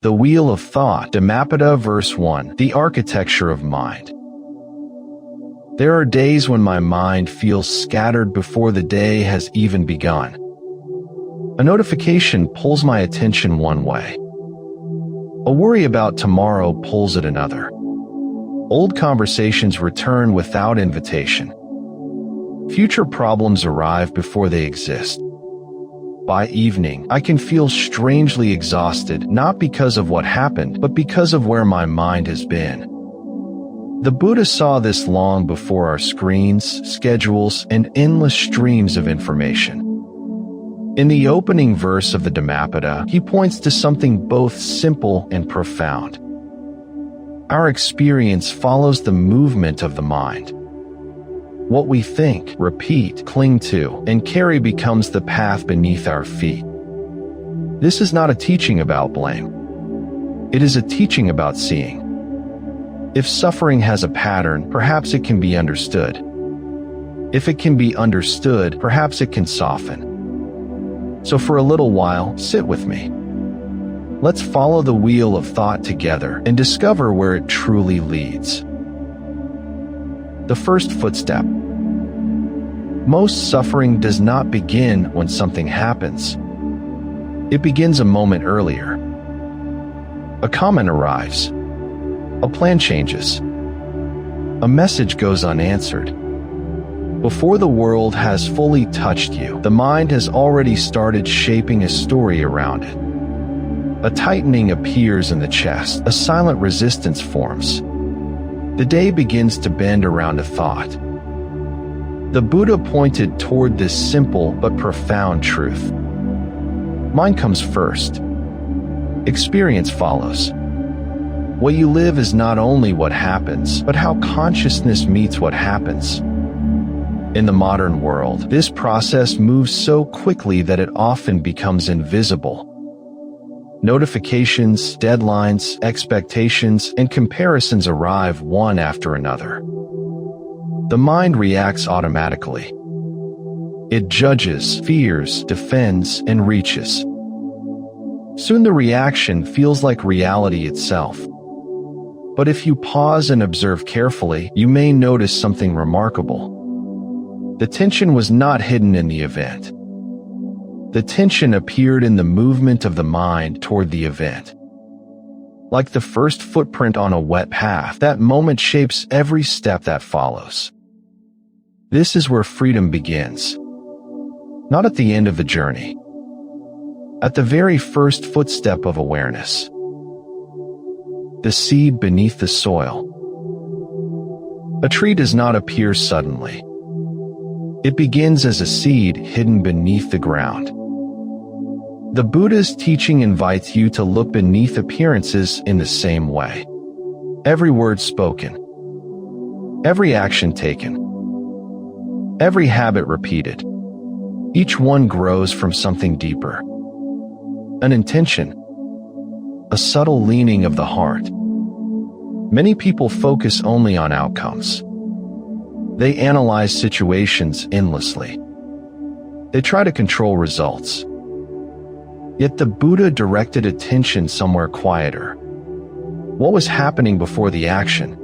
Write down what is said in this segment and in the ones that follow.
The Wheel of Thought, Dhammapada Verse 1, The Architecture of Mind. There are days when my mind feels scattered before the day has even begun. A notification pulls my attention one way. A worry about tomorrow pulls it another. Old conversations return without invitation. Future problems arrive before they exist. By evening, I can feel strangely exhausted, not because of what happened, but because of where my mind has been. The Buddha saw this long before our screens, schedules, and endless streams of information. In the opening verse of the Dhammapada, he points to something both simple and profound. Our experience follows the movement of the mind. What we think, repeat, cling to, and carry becomes the path beneath our feet. This is not a teaching about blame. It is a teaching about seeing. If suffering has a pattern, perhaps it can be understood. If it can be understood, perhaps it can soften. So for a little while, sit with me. Let's follow the wheel of thought together and discover where it truly leads. The first footstep. Most suffering does not begin when something happens. It begins a moment earlier. A comment arrives. A plan changes. A message goes unanswered. Before the world has fully touched you, the mind has already started shaping a story around it. A tightening appears in the chest. A silent resistance forms. The day begins to bend around a thought. The Buddha pointed toward this simple but profound truth. Mind comes first. Experience follows. What you live is not only what happens, but how consciousness meets what happens. In the modern world, this process moves so quickly that it often becomes invisible. Notifications, deadlines, expectations, and comparisons arrive one after another. The mind reacts automatically. It judges, fears, defends, and reaches. Soon the reaction feels like reality itself. But if you pause and observe carefully, you may notice something remarkable. The tension was not hidden in the event. The tension appeared in the movement of the mind toward the event. Like the first footprint on a wet path, that moment shapes every step that follows. This is where freedom begins. Not at the end of the journey. At the very first footstep of awareness. The seed beneath the soil. A tree does not appear suddenly. It begins as a seed hidden beneath the ground. The Buddha's teaching invites you to look beneath appearances in the same way. Every word spoken. Every action taken. Every habit repeated. Each one grows from something deeper. An intention. A subtle leaning of the heart. Many people focus only on outcomes. They analyze situations endlessly. They try to control results. Yet the Buddha directed attention somewhere quieter. What was happening before the action?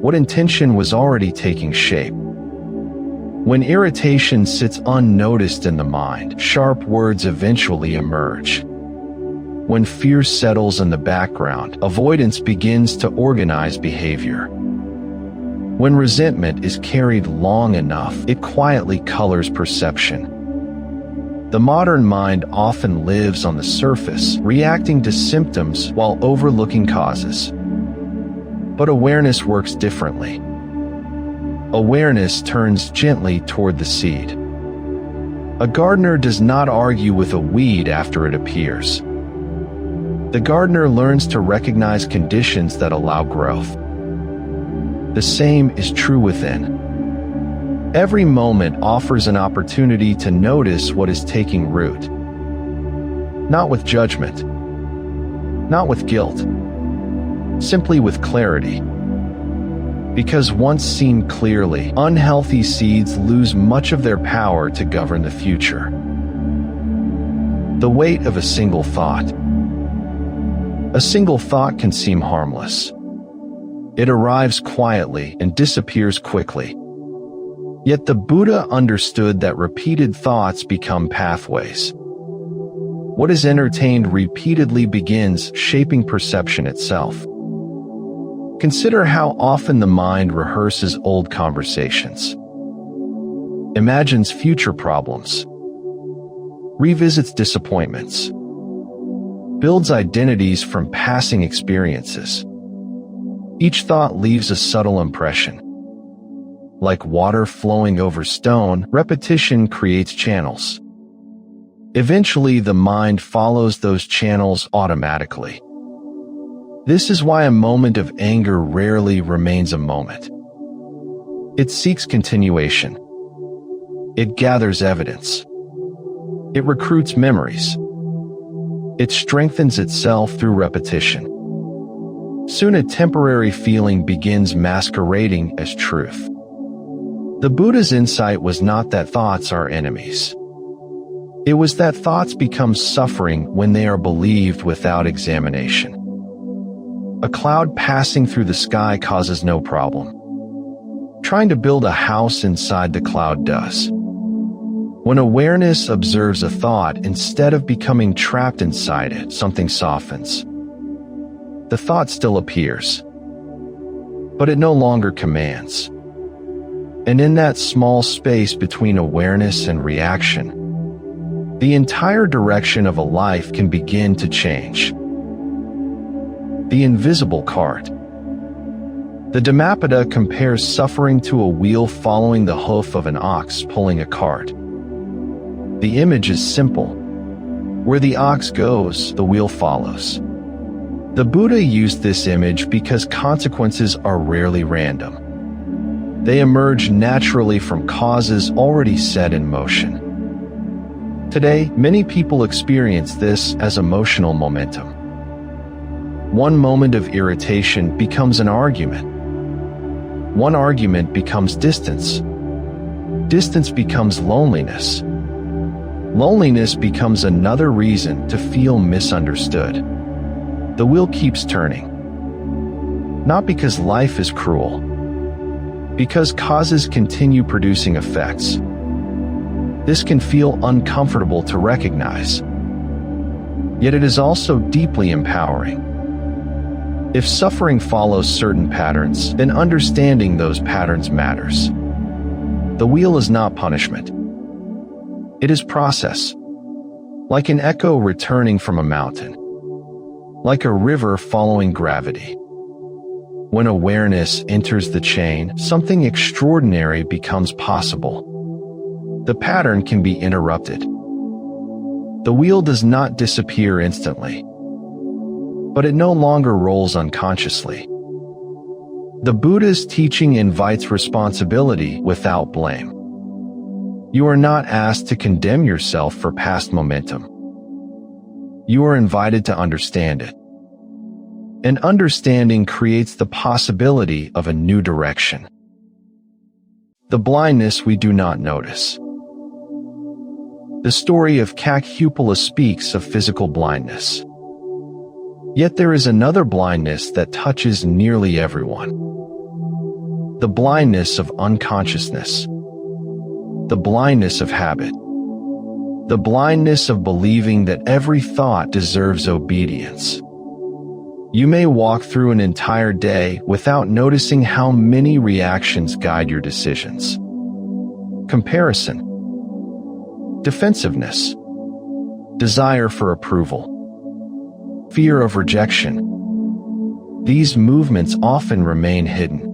What intention was already taking shape? When irritation sits unnoticed in the mind, sharp words eventually emerge. When fear settles in the background, avoidance begins to organize behavior. When resentment is carried long enough, it quietly colors perception. The modern mind often lives on the surface, reacting to symptoms while overlooking causes. But awareness works differently. Awareness turns gently toward the seed. A gardener does not argue with a weed after it appears. The gardener learns to recognize conditions that allow growth. The same is true within. Every moment offers an opportunity to notice what is taking root. Not with judgment. Not with guilt. Simply with clarity. Because once seen clearly, unhealthy seeds lose much of their power to govern the future. The weight of a single thought. A single thought can seem harmless. It arrives quietly and disappears quickly. Yet the Buddha understood that repeated thoughts become pathways. What is entertained repeatedly begins shaping perception itself. Consider how often the mind rehearses old conversations, imagines future problems, revisits disappointments, builds identities from passing experiences. Each thought leaves a subtle impression. Like water flowing over stone, repetition creates channels. Eventually, the mind follows those channels automatically. This is why a moment of anger rarely remains a moment. It seeks continuation. It gathers evidence. It recruits memories. It strengthens itself through repetition. Soon a temporary feeling begins masquerading as truth. The Buddha's insight was not that thoughts are enemies. It was that thoughts become suffering when they are believed without examination. A cloud passing through the sky causes no problem. Trying to build a house inside the cloud does. When awareness observes a thought, instead of becoming trapped inside it, something softens. The thought still appears, but it no longer commands. And in that small space between awareness and reaction, the entire direction of a life can begin to change. The invisible cart. The Dhammapada compares suffering to a wheel following the hoof of an ox pulling a cart. The image is simple. Where the ox goes, the wheel follows. The Buddha used this image because consequences are rarely random. They emerge naturally from causes already set in motion. Today, many people experience this as emotional momentum. One moment of irritation becomes an argument. One argument becomes distance. Distance becomes loneliness. Loneliness becomes another reason to feel misunderstood. The wheel keeps turning. Not because life is cruel, because causes continue producing effects. This can feel uncomfortable to recognize. Yet it is also deeply empowering. If suffering follows certain patterns, then understanding those patterns matters. The wheel is not punishment. It is process. Like an echo returning from a mountain. Like a river following gravity. When awareness enters the chain, something extraordinary becomes possible. The pattern can be interrupted. The wheel does not disappear instantly, but it no longer rolls unconsciously. The Buddha's teaching invites responsibility without blame. You are not asked to condemn yourself for past momentum. You are invited to understand it. And understanding creates the possibility of a new direction. The blindness we do not notice. The story of Curation speaks of physical blindness. Yet there is another blindness that touches nearly everyone. The blindness of unconsciousness. The blindness of habit. The blindness of believing that every thought deserves obedience. You may walk through an entire day without noticing how many reactions guide your decisions. Comparison. Defensiveness. Desire for approval. Fear of rejection. These movements often remain hidden.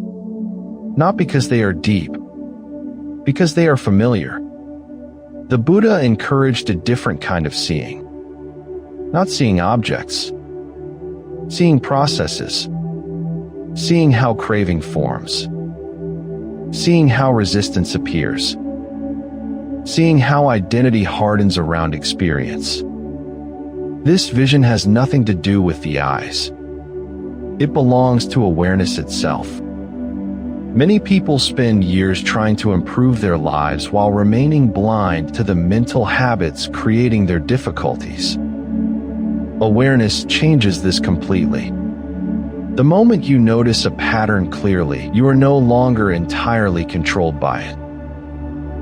Not because they are deep, because they are familiar. The Buddha encouraged a different kind of seeing. Not seeing objects, seeing processes, seeing how craving forms, seeing how resistance appears, seeing how identity hardens around experience. This vision has nothing to do with the eyes. It belongs to awareness itself. Many people spend years trying to improve their lives while remaining blind to the mental habits creating their difficulties. Awareness changes this completely. The moment you notice a pattern clearly, you are no longer entirely controlled by it.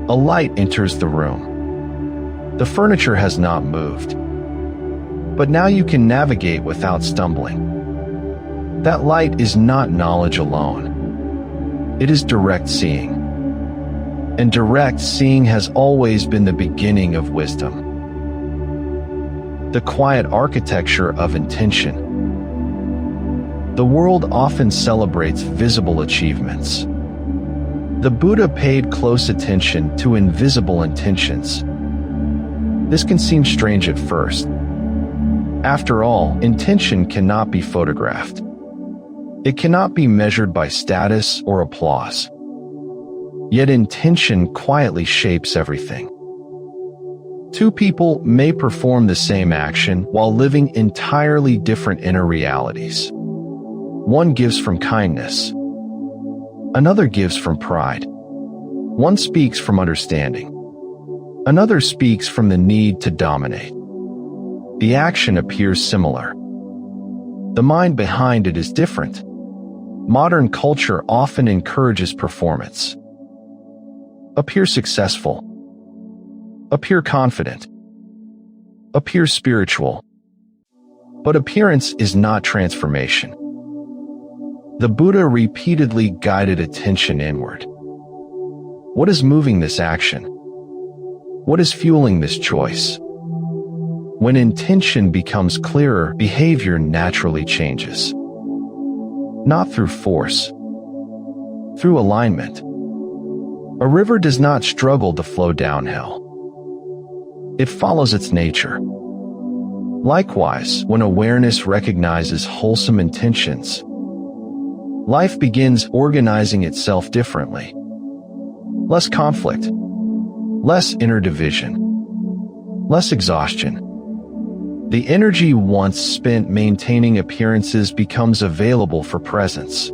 A light enters the room. The furniture has not moved. But now you can navigate without stumbling. That light is not knowledge alone. It is direct seeing. And direct seeing has always been the beginning of wisdom. The quiet architecture of intention. The world often celebrates visible achievements. The Buddha paid close attention to invisible intentions. This can seem strange at first. After all, intention cannot be photographed. It cannot be measured by status or applause. Yet intention quietly shapes everything. Two people may perform the same action while living entirely different inner realities. One gives from kindness. Another gives from pride. One speaks from understanding. Another speaks from the need to dominate. The action appears similar. The mind behind it is different. Modern culture often encourages performance. Appear successful. Appear confident. Appear spiritual. But appearance is not transformation. The Buddha repeatedly guided attention inward. What is moving this action? What is fueling this choice? When intention becomes clearer, behavior naturally changes. Not through force, through alignment. A river does not struggle to flow downhill. It follows its nature. Likewise, when awareness recognizes wholesome intentions, life begins organizing itself differently. Less conflict, less inner division, less exhaustion. The energy once spent maintaining appearances becomes available for presence.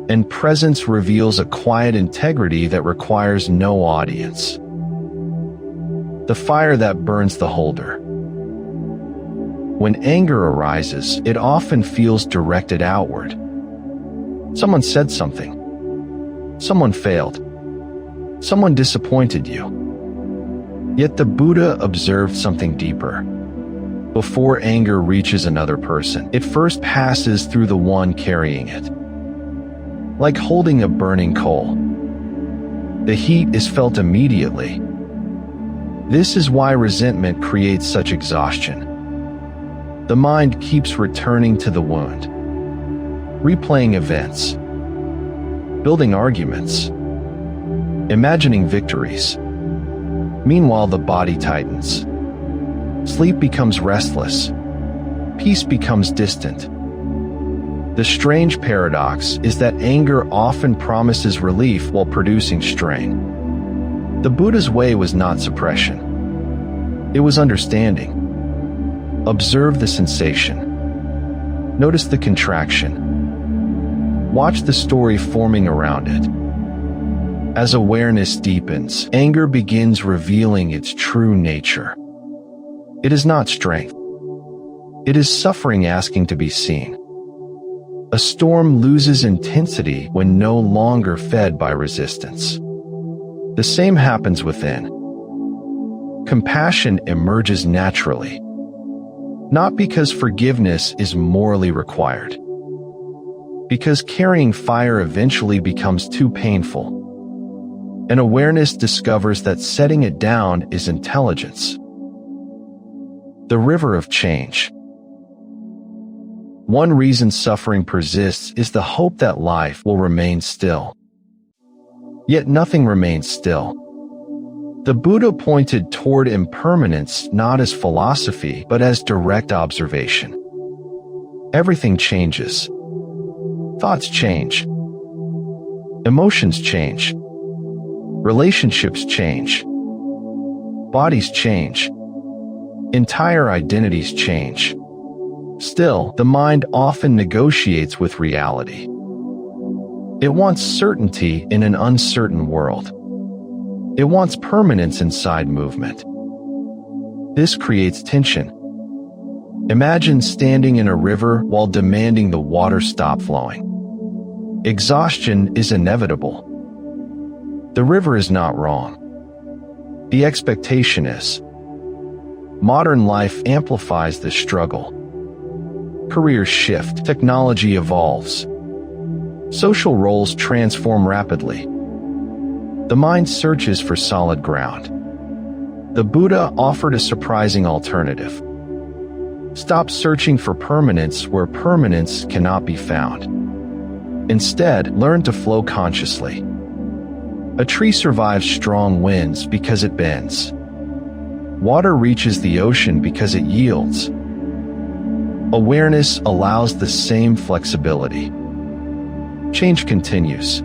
And presence reveals a quiet integrity that requires no audience. The fire that burns the holder. When anger arises, it often feels directed outward. Someone said something. Someone failed. Someone disappointed you. Yet the Buddha observed something deeper. Before anger reaches another person, it first passes through the one carrying it. Like holding a burning coal. The heat is felt immediately. This is why resentment creates such exhaustion. The mind keeps returning to the wound, replaying events, building arguments, imagining victories. Meanwhile, the body tightens. Sleep becomes restless. Peace becomes distant. The strange paradox is that anger often promises relief while producing strain. The Buddha's way was not suppression. It was understanding. Observe the sensation. Notice the contraction. Watch the story forming around it. As awareness deepens, anger begins revealing its true nature. It is not strength. It is suffering asking to be seen. A storm loses intensity when no longer fed by resistance. The same happens within. Compassion emerges naturally. Not because forgiveness is morally required. Because carrying fire eventually becomes too painful. And awareness discovers that setting it down is intelligence. The river of change. One reason suffering persists is the hope that life will remain still. Yet nothing remains still. The Buddha pointed toward impermanence not as philosophy but as direct observation. Everything changes. Thoughts change. Emotions change. Relationships change. Bodies change. Entire identities change. Still, the mind often negotiates with reality. It wants certainty in an uncertain world. It wants permanence inside movement. This creates tension. Imagine standing in a river while demanding the water stop flowing. Exhaustion is inevitable. The river is not wrong. The expectation is. Modern life amplifies this struggle. Careers shift, technology evolves. Social roles transform rapidly. The mind searches for solid ground. The Buddha offered a surprising alternative. Stop searching for permanence where permanence cannot be found. Instead, learn to flow consciously. A tree survives strong winds because it bends. Water reaches the ocean because it yields. Awareness allows the same flexibility. Change continues,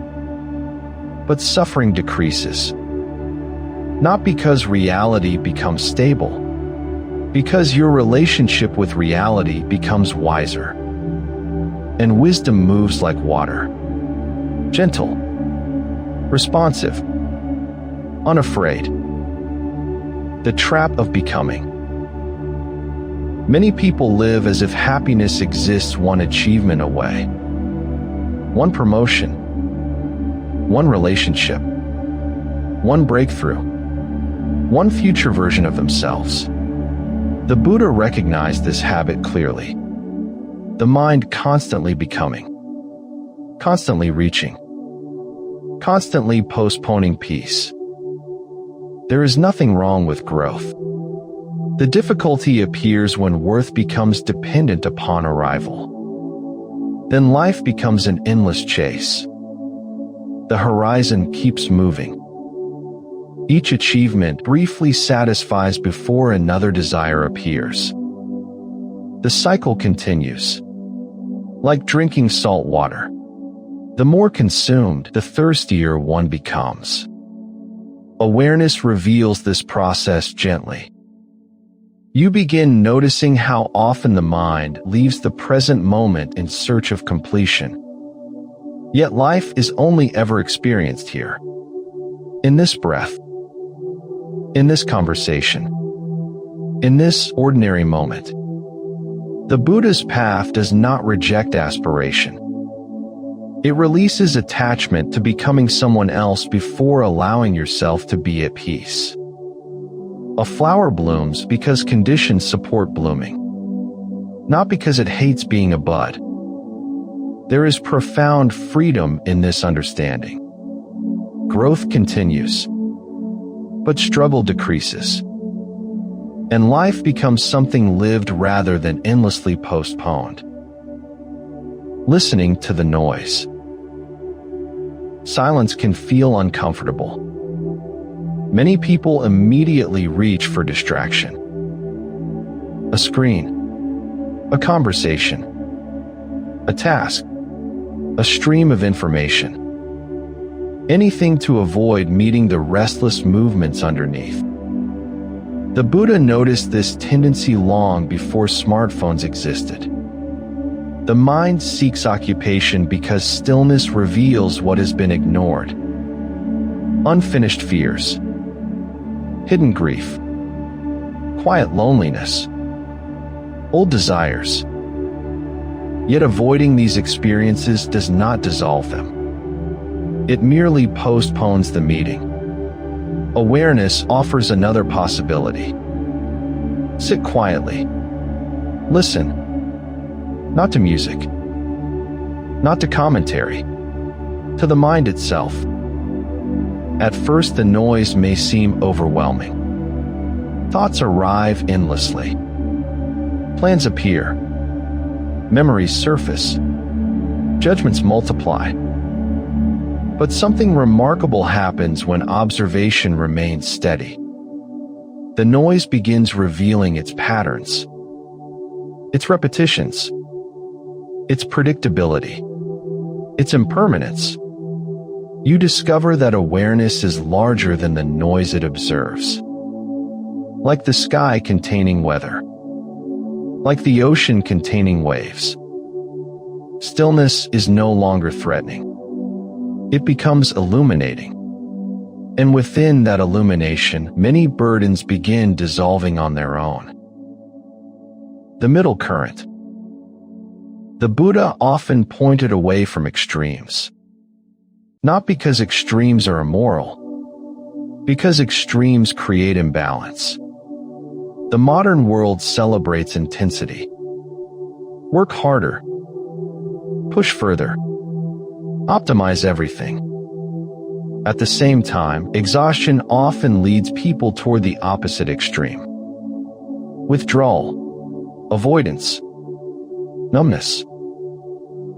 but suffering decreases. Not because reality becomes stable, because your relationship with reality becomes wiser. And wisdom moves like water. Gentle, responsive, unafraid. The trap of becoming. Many people live as if happiness exists one achievement away. One promotion. One relationship. One breakthrough. One future version of themselves. The Buddha recognized this habit clearly. The mind constantly becoming. Constantly reaching. Constantly postponing peace. There is nothing wrong with growth. The difficulty appears when worth becomes dependent upon arrival. Then life becomes an endless chase. The horizon keeps moving. Each achievement briefly satisfies before another desire appears. The cycle continues. Like drinking salt water. The more consumed, the thirstier one becomes. Awareness reveals this process gently. You begin noticing how often the mind leaves the present moment in search of completion. Yet life is only ever experienced here. In this breath. In this conversation. In this ordinary moment. The Buddha's path does not reject aspiration. It releases attachment to becoming someone else before allowing yourself to be at peace. A flower blooms because conditions support blooming, not because it hates being a bud. There is profound freedom in this understanding. Growth continues, but struggle decreases, and life becomes something lived rather than endlessly postponed. Listening to the noise. Silence can feel uncomfortable. Many people immediately reach for distraction. A screen. A conversation. A task. A stream of information. Anything to avoid meeting the restless movements underneath. The Buddha noticed this tendency long before smartphones existed. The mind seeks occupation because stillness reveals what has been ignored. Unfinished fears. Hidden grief. Quiet loneliness. Old desires. Yet avoiding these experiences does not dissolve them. It merely postpones the meeting. Awareness offers another possibility. Sit quietly. Listen. Not to music. Not to commentary. To the mind itself. At first, the noise may seem overwhelming. Thoughts arrive endlessly. Plans appear. Memories surface. Judgments multiply. But something remarkable happens when observation remains steady. The noise begins revealing its patterns, its repetitions, its predictability, its impermanence. You discover that awareness is larger than the noise it observes. Like the sky containing weather. Like the ocean containing waves. Stillness is no longer threatening. It becomes illuminating. And within that illumination, many burdens begin dissolving on their own. The middle current. The Buddha often pointed away from extremes. Not because extremes are immoral, because extremes create imbalance. The modern world celebrates intensity. Work harder. Push further. Optimize everything. At the same time, exhaustion often leads people toward the opposite extreme. Withdrawal, avoidance, numbness.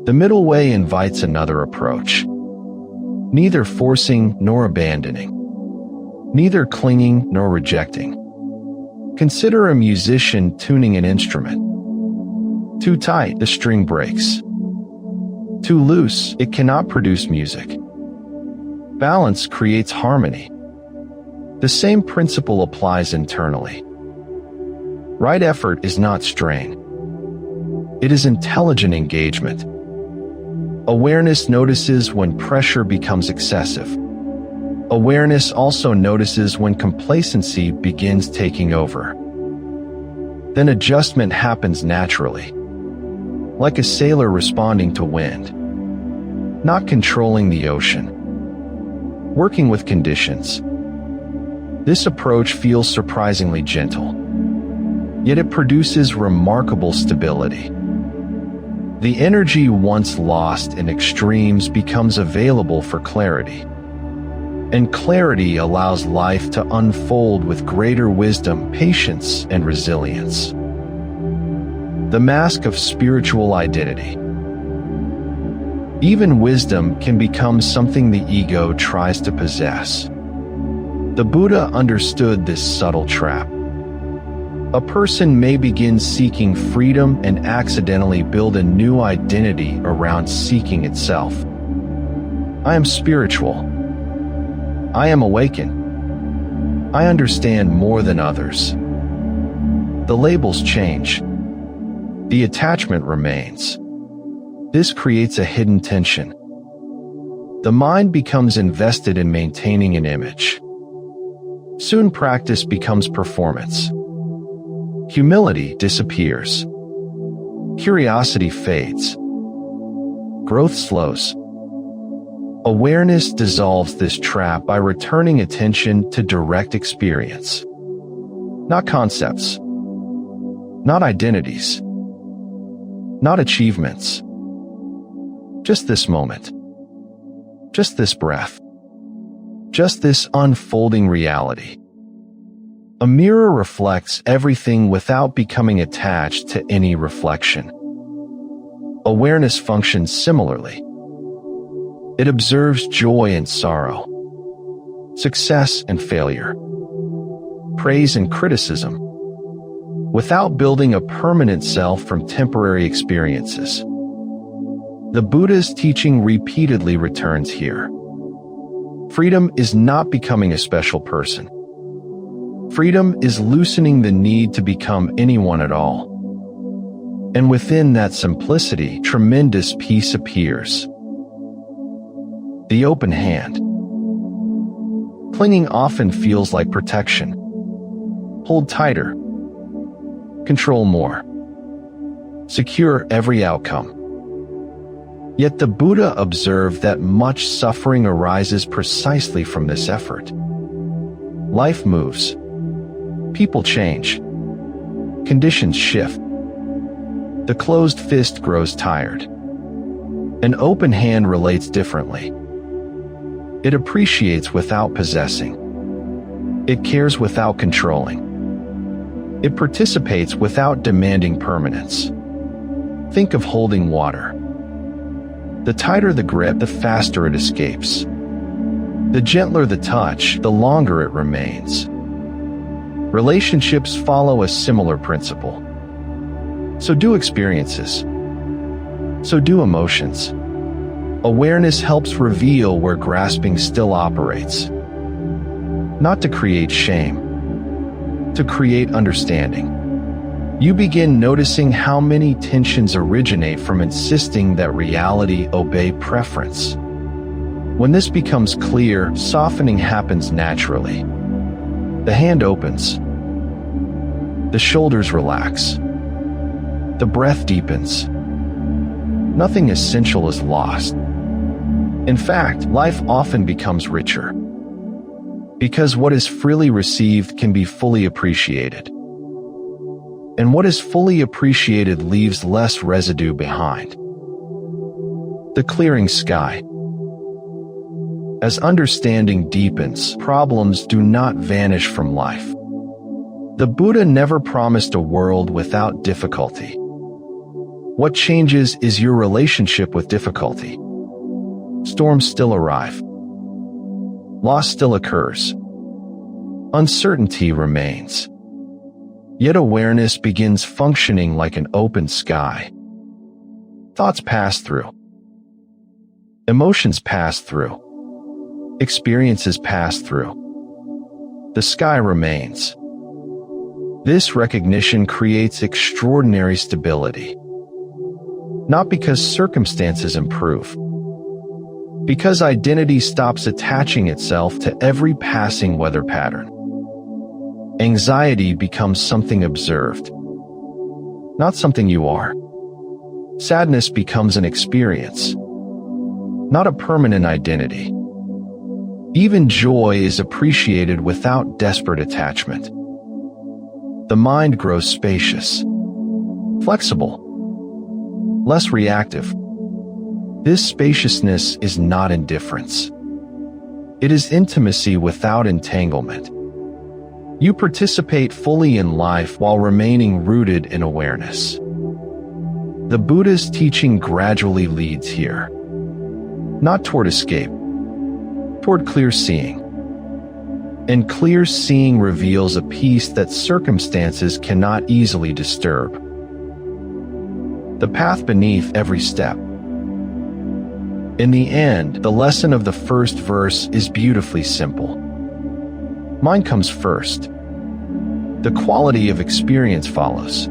The middle way invites another approach. Neither forcing nor abandoning. Neither clinging nor rejecting. Consider a musician tuning an instrument. Too tight, the string breaks. Too loose, it cannot produce music. Balance creates harmony. The same principle applies internally. Right effort is not strain. It is intelligent engagement. Awareness notices when pressure becomes excessive. Awareness also notices when complacency begins taking over. Then adjustment happens naturally, like a sailor responding to wind, not controlling the ocean, working with conditions. This approach feels surprisingly gentle, yet it produces remarkable stability. The energy once lost in extremes becomes available for clarity, and clarity allows life to unfold with greater wisdom, patience, and resilience. The mask of spiritual identity. Even wisdom can become something the ego tries to possess. The Buddha understood this subtle trap. A person may begin seeking freedom and accidentally build a new identity around seeking itself. I am spiritual. I am awakened. I understand more than others. The labels change. The attachment remains. This creates a hidden tension. The mind becomes invested in maintaining an image. Soon practice becomes performance. Humility disappears. Curiosity fades. Growth slows. Awareness dissolves this trap by returning attention to direct experience. Not concepts. Not identities. Not achievements. Just this moment. Just this breath. Just this unfolding reality. A mirror reflects everything without becoming attached to any reflection. Awareness functions similarly. It observes joy and sorrow, success and failure, praise and criticism, without building a permanent self from temporary experiences. The Buddha's teaching repeatedly returns here. Freedom is not becoming a special person. Freedom is loosening the need to become anyone at all. And within that simplicity, tremendous peace appears. The open hand. Clinging often feels like protection. Hold tighter. Control more. Secure every outcome. Yet the Buddha observed that much suffering arises precisely from this effort. Life moves. People change. Conditions shift. The closed fist grows tired. An open hand relates differently. It appreciates without possessing. It cares without controlling. It participates without demanding permanence. Think of holding water. The tighter the grip, the faster it escapes. The gentler the touch, the longer it remains. Relationships follow a similar principle. So do experiences. So do emotions. Awareness helps reveal where grasping still operates. Not to create shame, to create understanding. You begin noticing how many tensions originate from insisting that reality obey preference. When this becomes clear, softening happens naturally. The hand opens. The shoulders relax. The breath deepens. Nothing essential is lost. In fact, life often becomes richer. Because what is freely received can be fully appreciated. And what is fully appreciated leaves less residue behind. The clearing sky. As understanding deepens, problems do not vanish from life. The Buddha never promised a world without difficulty. What changes is your relationship with difficulty. Storms still arrive. Loss still occurs. Uncertainty remains. Yet awareness begins functioning like an open sky. Thoughts pass through. Emotions pass through. Experiences pass through. The sky remains. This recognition creates extraordinary stability. Not because circumstances improve. Because identity stops attaching itself to every passing weather pattern. Anxiety becomes something observed, not something you are. Sadness becomes an experience, not a permanent identity. Even joy is appreciated without desperate attachment. The mind grows spacious, flexible, less reactive. This spaciousness is not indifference. It is intimacy without entanglement. You participate fully in life while remaining rooted in awareness. The Buddha's teaching gradually leads here. Not toward escape, toward clear seeing. And clear seeing reveals a peace that circumstances cannot easily disturb. The path beneath every step. In the end, the lesson of the first verse is beautifully simple. Mind comes first. The quality of experience follows.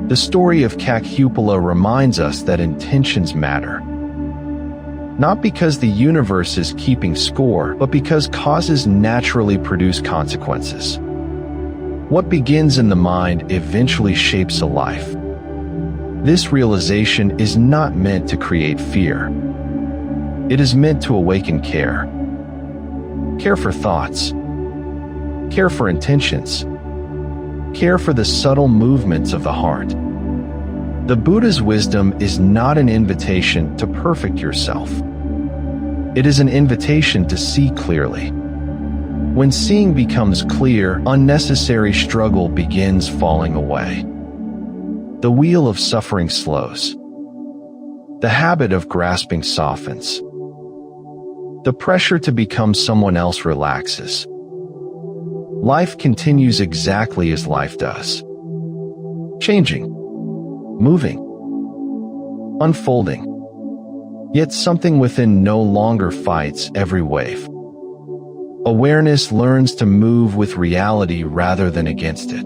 The story of Curation reminds us that intentions matter. Not because the universe is keeping score, but because causes naturally produce consequences. What begins in the mind eventually shapes a life. This realization is not meant to create fear. It is meant to awaken care. Care for thoughts. Care for intentions. Care for the subtle movements of the heart. The Buddha's wisdom is not an invitation to perfect yourself. It is an invitation to see clearly. When seeing becomes clear, unnecessary struggle begins falling away. The wheel of suffering slows. The habit of grasping softens. The pressure to become someone else relaxes. Life continues exactly as life does. Changing. Moving. Unfolding. Yet something within no longer fights every wave. Awareness learns to move with reality rather than against it.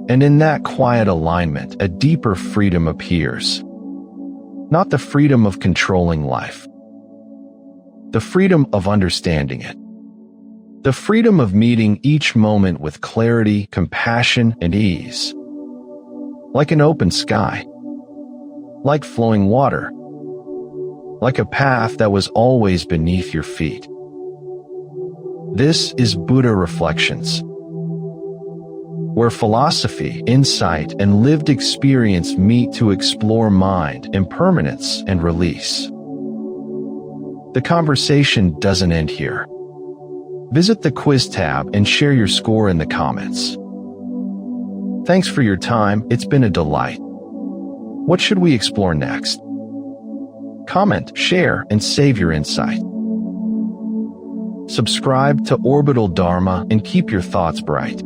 And in that quiet alignment, a deeper freedom appears. Not the freedom of controlling life. The freedom of understanding it. The freedom of meeting each moment with clarity, compassion, and ease. Like an open sky. Like flowing water. Like a path that was always beneath your feet. This is Buddha Reflections, where philosophy, insight, and lived experience meet to explore mind, impermanence, and release. The conversation doesn't end here. Visit the quiz tab and share your score in the comments. Thanks for your time, it's been a delight. What should we explore next? Comment, share, and save your insight. Subscribe to Orbital Dharma and keep your thoughts bright.